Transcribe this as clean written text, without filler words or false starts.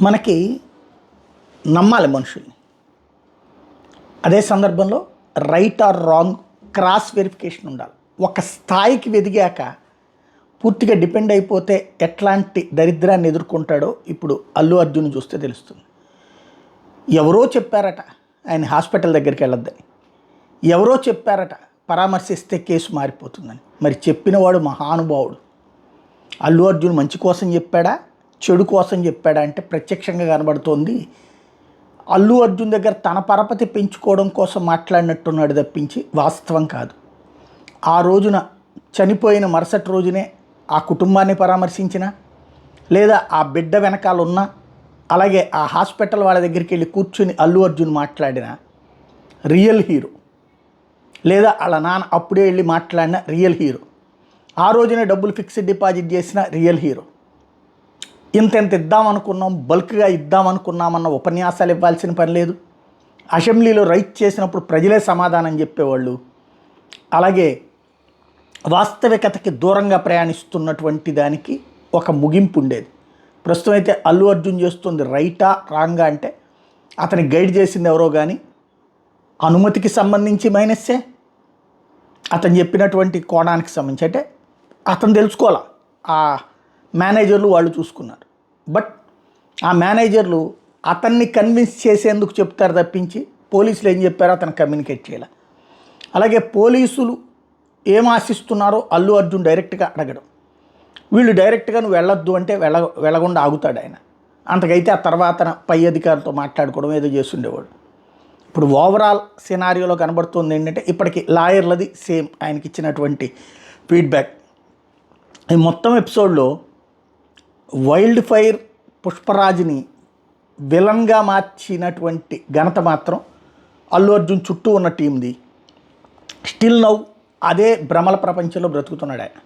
మనకి నమ్మాలి మనుషుల్ని. అదే సందర్భంలో right are wrong cross verification ఉండాలి. ఒక స్థాయికి ఎదిగాక పూర్తిగా డిపెండ్ అయిపోతే ఎట్లాంటి దరిద్రాన్ని ఎదుర్కొంటాడో ఇప్పుడు అల్లు అర్జున్ చూస్తే తెలుస్తుంది. ఎవరో చెప్పారట ఆయన హాస్పిటల్ దగ్గరికి వెళ్ళొద్దని, ఎవరో చెప్పారట పరామర్శిస్తే కేసు మారిపోతుందని. మరి చెప్పినవాడు మహానుభావుడు. అల్లు అర్జున్ మంచి కోసం చెప్పాడా, చెడు కోసం చెప్పాడా అంటే ప్రత్యక్షంగా కనబడుతోంది అల్లు అర్జున్ దగ్గర తన పరపతి పెంచుకోవడం కోసం మాట్లాడినట్టున్నాడు తప్పించి వాస్తవం కాదు. ఆ రోజున చనిపోయిన మరుసటి రోజునే ఆ కుటుంబాన్ని పరామర్శించిన, లేదా ఆ బిడ్డ వెనకాల ఉన్న, అలాగే ఆ హాస్పిటల్ వాళ్ళ దగ్గరికి వెళ్ళి కూర్చుని అల్లు అర్జున్ మాట్లాడిన రియల్ హీరో, లేదా వాళ్ళ నాన్న అప్పుడే వెళ్ళి మాట్లాడిన రియల్ హీరో, ఆ రోజునే డబ్బులు ఫిక్స్డ్ డిపాజిట్ చేసిన రియల్ హీరో. ఇంతెంత ఇద్దామనుకున్నాం, బల్క్గా ఇద్దామనుకున్నామన్న ఉపన్యాసాలు ఇవ్వాల్సిన పని లేదు. అసెంబ్లీలో రైట్ చేసినప్పుడు ప్రజలే సమాధానం చెప్పేవాళ్ళు. అలాగే వాస్తవికతకి దూరంగా ప్రయాణిస్తున్నటువంటి దానికి ఒక ముగింపు ఉండేది. ప్రస్తుతం అయితే అల్లు అర్జున్ చేస్తుంది రైటా రాంగా అంటే అతని గైడ్ చేసింది ఎవరో కానీ అనుమతికి సంబంధించి మైనస్సే, అతను చెప్పినటువంటి కోణానికి సంబంధించి అంటే అతను తెలుసుకోవాలా. ఆ మేనేజర్లు వాళ్ళు చూసుకున్నారు. బట్ ఆ మేనేజర్లు అతన్ని కన్విన్స్ చేసేందుకు చెప్తారు తప్పించి పోలీసులు ఏం చెప్పారో అతను కమ్యూనికేట్ చేయాలి. అలాగే పోలీసులు ఏం ఆశిస్తున్నారో అల్లు అర్జున్ డైరెక్ట్గా అడగడం, వీళ్ళు డైరెక్ట్గా నువ్వు వెళ్ళొద్దు అంటే వెళ్ళకుండా ఆగుతాడు ఆయన. అంతకైతే ఆ తర్వాత పై అధికారులతో మాట్లాడుకోవడం ఏదో చేస్తుండేవాడు. ఇప్పుడు ఓవరాల్ సినారియోలో కనబడుతుంది ఏంటంటే ఇప్పటికి లాయర్లది సేమ్ ఆయనకి ఇచ్చినటువంటి ఫీడ్బ్యాక్. ఈ మొత్తం ఎపిసోడ్లో వైల్డ్ ఫైర్ పుష్పరాజ్ని విలన్గా మార్చినటువంటి ఘనత మాత్రం అల్లు అర్జున్ చుట్టూ ఉన్న టీంది. స్టిల్ నౌ అదే భ్రమల ప్రపంచంలో బ్రతుకుతున్నాడు ఆయన.